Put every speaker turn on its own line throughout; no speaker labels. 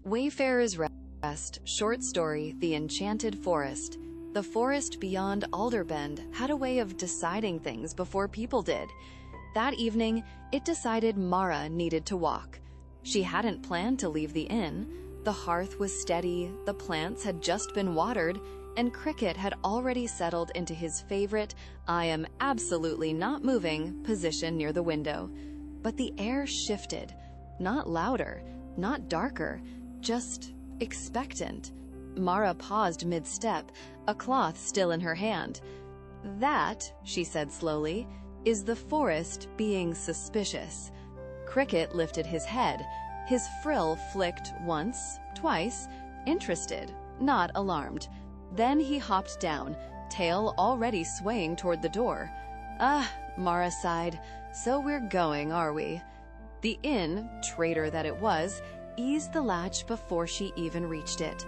Wayfarers Rest, short story, The Enchanted Forest. The forest beyond Alder Bend had a way of deciding things before people did. That evening, it decided Mara needed to walk. She hadn't planned to leave the inn. The hearth was steady, the plants had just been watered, and Cricket had already settled into his favorite, I am absolutely not moving, position near the window. But the air shifted. Not louder, not darker, just expectant. Mara paused mid-step, a cloth still in her hand. "That," she said slowly, "is the forest being suspicious." Cricket lifted his head. His frill flicked once, twice, interested, not alarmed. Then he hopped down, tail already swaying toward the door. "Ah," Mara sighed, "so we're going, are we?" The inn, traitor that it was, eased the latch before she even reached it.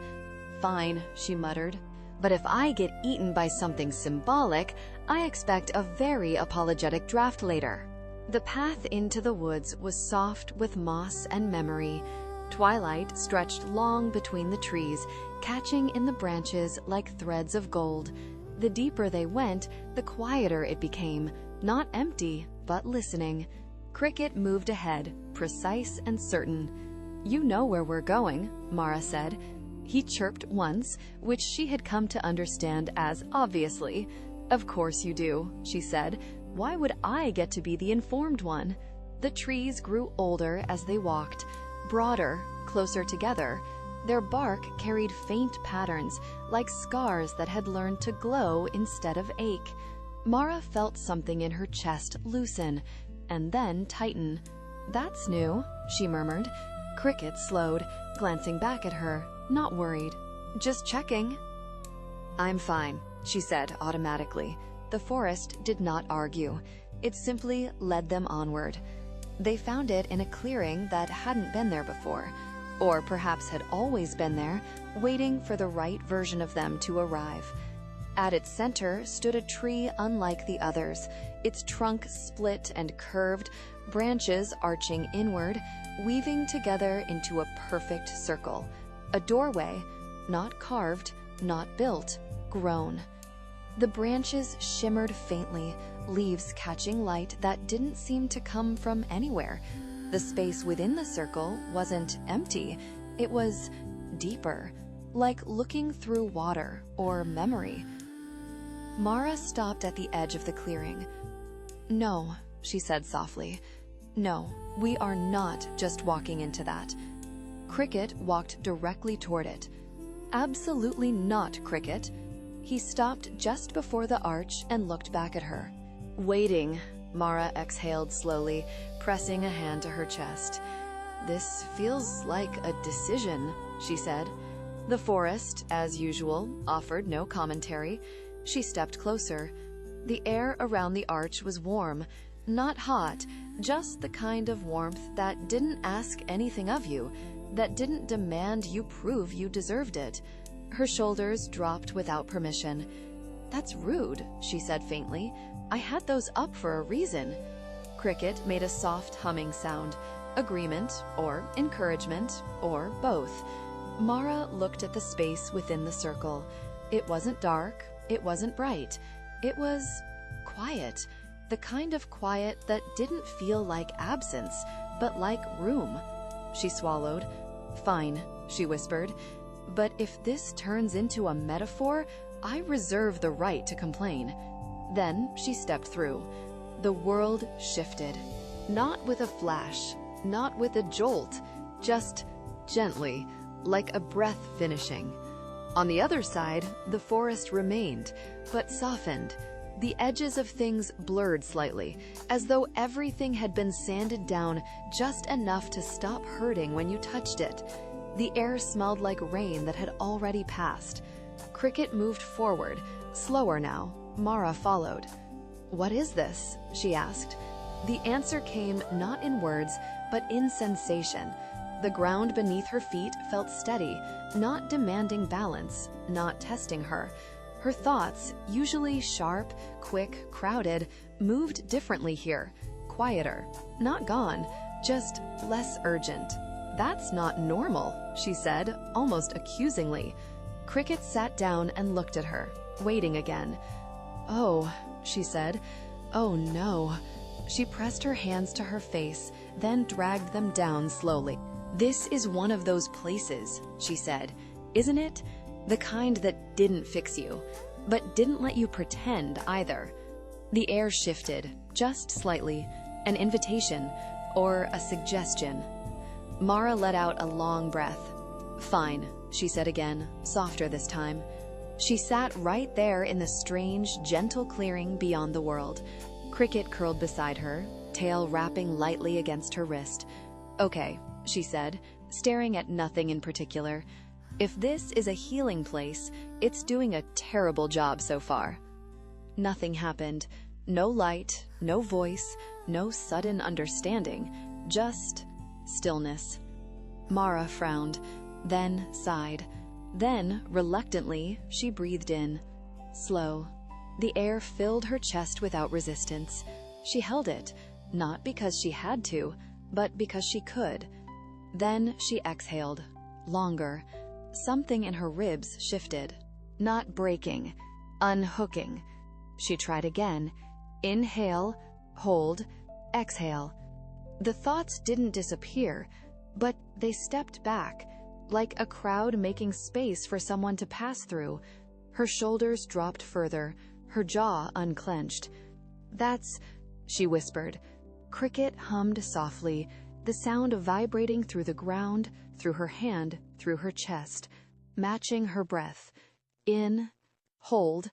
"Fine," she muttered. "But if I get eaten by something symbolic, I expect a very apologetic draft later." The path into the woods was soft with moss and memory. Twilight stretched long between the trees, catching in the branches like threads of gold. The deeper they went, the quieter it became, not empty, but listening. Cricket moved ahead, precise and certain. "You know where we're going," Mara said. He chirped once, which she had come to understand as obviously. "Of course you do," she said. "Why would I get to be the informed one?" The trees grew older as they walked, broader, closer together. Their bark carried faint patterns, like scars that had learned to glow instead of ache. Mara felt something in her chest loosen, and then tighten. "That's new," she murmured. Cricket slowed, glancing back at her, not worried. "Just checking." "I'm fine," she said automatically. The forest did not argue. It simply led them onward. They found it in a clearing that hadn't been there before, or perhaps had always been there, waiting for the right version of them to arrive. At its center stood a tree unlike the others, its trunk split and curved, branches arching inward, weaving together into a perfect circle. A doorway, not carved, not built, grown. The branches shimmered faintly, leaves catching light that didn't seem to come from anywhere. The space within the circle wasn't empty, it was deeper, like looking through water or memory. Mara stopped at the edge of the clearing. "No," she said softly. "No, we are not just walking into that." Cricket walked directly toward it. "Absolutely not, Cricket." He stopped just before the arch and looked back at her. "Waiting," Mara exhaled slowly, pressing a hand to her chest. "This feels like a decision," she said. The forest, as usual, offered no commentary. She stepped closer. The air around the arch was warm, not hot, just the kind of warmth that didn't ask anything of you, that didn't demand you prove you deserved it. Her shoulders dropped without permission. "That's rude," she said faintly. "I had those up for a reason." Cricket made a soft humming sound. Agreement, or encouragement, or both. Mara looked at the space within the circle. It wasn't dark, it wasn't bright. It was quiet. The kind of quiet that didn't feel like absence, but like room. She swallowed. "Fine," she whispered. "But if this turns into a metaphor, I reserve the right to complain." Then she stepped through. The world shifted. Not with a flash, not with a jolt, just gently, like a breath finishing. On the other side, the forest remained, but softened. The edges of things blurred slightly, as though everything had been sanded down just enough to stop hurting when you touched it. The air smelled like rain that had already passed. Cricket moved forward, slower now. Mara followed. "What is this?" she asked. The answer came not in words, but in sensation. The ground beneath her feet felt steady, not demanding balance, not testing her. Her thoughts, usually sharp, quick, crowded, moved differently here. Quieter. Not gone, just less urgent. "That's not normal," she said, almost accusingly. Cricket sat down and looked at her, waiting again. "Oh," she said. "Oh no." She pressed her hands to her face, then dragged them down slowly. "This is one of those places," she said, "isn't it? The kind that didn't fix you, but didn't let you pretend either." The air shifted, just slightly, an invitation, or a suggestion. Mara let out a long breath. "Fine," she said again, softer this time. She sat right there in the strange, gentle clearing beyond the world. Cricket curled beside her, tail wrapping lightly against her wrist. "Okay," she said, staring at nothing in particular. "If this is a healing place, it's doing a terrible job so far." Nothing happened. No light, no voice, no sudden understanding, just stillness. Mara frowned, then sighed. Then, reluctantly, she breathed in. Slow. The air filled her chest without resistance. She held it, not because she had to, but because she could. Then she exhaled, longer. Something in her ribs shifted. Not breaking, unhooking. She tried again. Inhale, hold, exhale. The thoughts didn't disappear, but they stepped back, like a crowd making space for someone to pass through. Her shoulders dropped further, her jaw unclenched. "That's," she whispered. Cricket hummed softly, the sound vibrating through the ground, through her hand, through her chest, matching her breath. In, hold,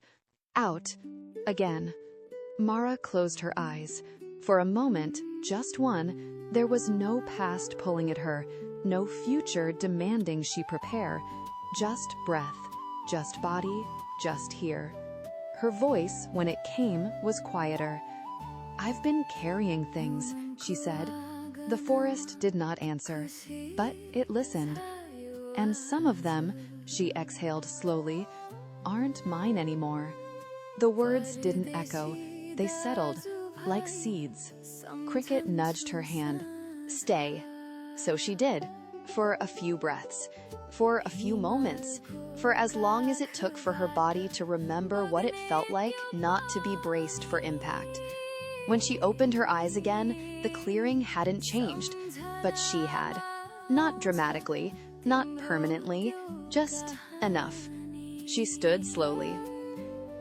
out, again. Mara closed her eyes. For a moment, just one, there was no past pulling at her, no future demanding she prepare. Just breath, just body, just here. Her voice, when it came, was quieter. "I've been carrying things," she said. The forest did not answer, but it listened. "And some of them," she exhaled slowly, "aren't mine anymore." The words didn't echo. They settled, like seeds. Cricket nudged her hand. "Stay." So she did, for a few breaths, for a few moments, for as long as it took for her body to remember what it felt like not to be braced for impact. When she opened her eyes again, the clearing hadn't changed, but she had. Not dramatically, not permanently, just enough. She stood slowly.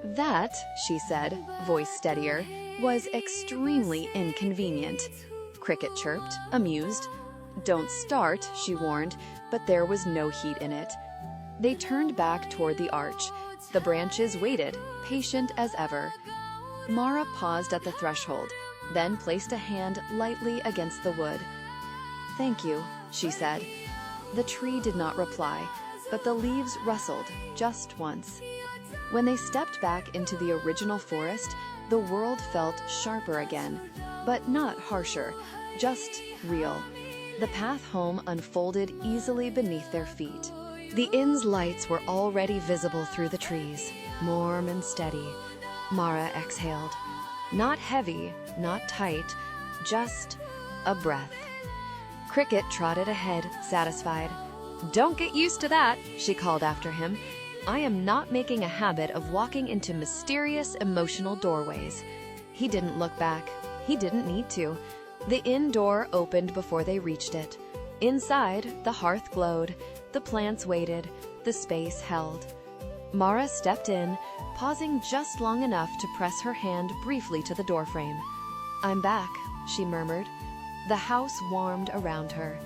"That," she said, voice steadier, "was extremely inconvenient." Cricket chirped, amused. "Don't start," she warned, but there was no heat in it. They turned back toward the arch. The branches waited, patient as ever. Mara paused at the threshold, then placed a hand lightly against the wood. "Thank you," she said. The tree did not reply, but the leaves rustled just once. When they stepped back into the original forest, the world felt sharper again, but not harsher, just real. The path home unfolded easily beneath their feet. The inn's lights were already visible through the trees, warm and steady. Mara exhaled. Not heavy, not tight, just a breath. Cricket trotted ahead, satisfied. "Don't get used to that," she called after him. "I am not making a habit of walking into mysterious, emotional doorways." He didn't look back. He didn't need to. The inn door opened before they reached it. Inside, the hearth glowed, the plants waited, the space held. Mara stepped in, pausing just long enough to press her hand briefly to the doorframe. "I'm back," she murmured. The house warmed around her,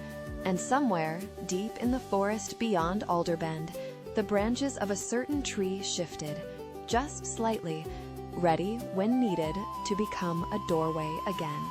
and somewhere, deep in the forest beyond Alder Bend, the branches of a certain tree shifted, just slightly, ready, when needed, to become a doorway again.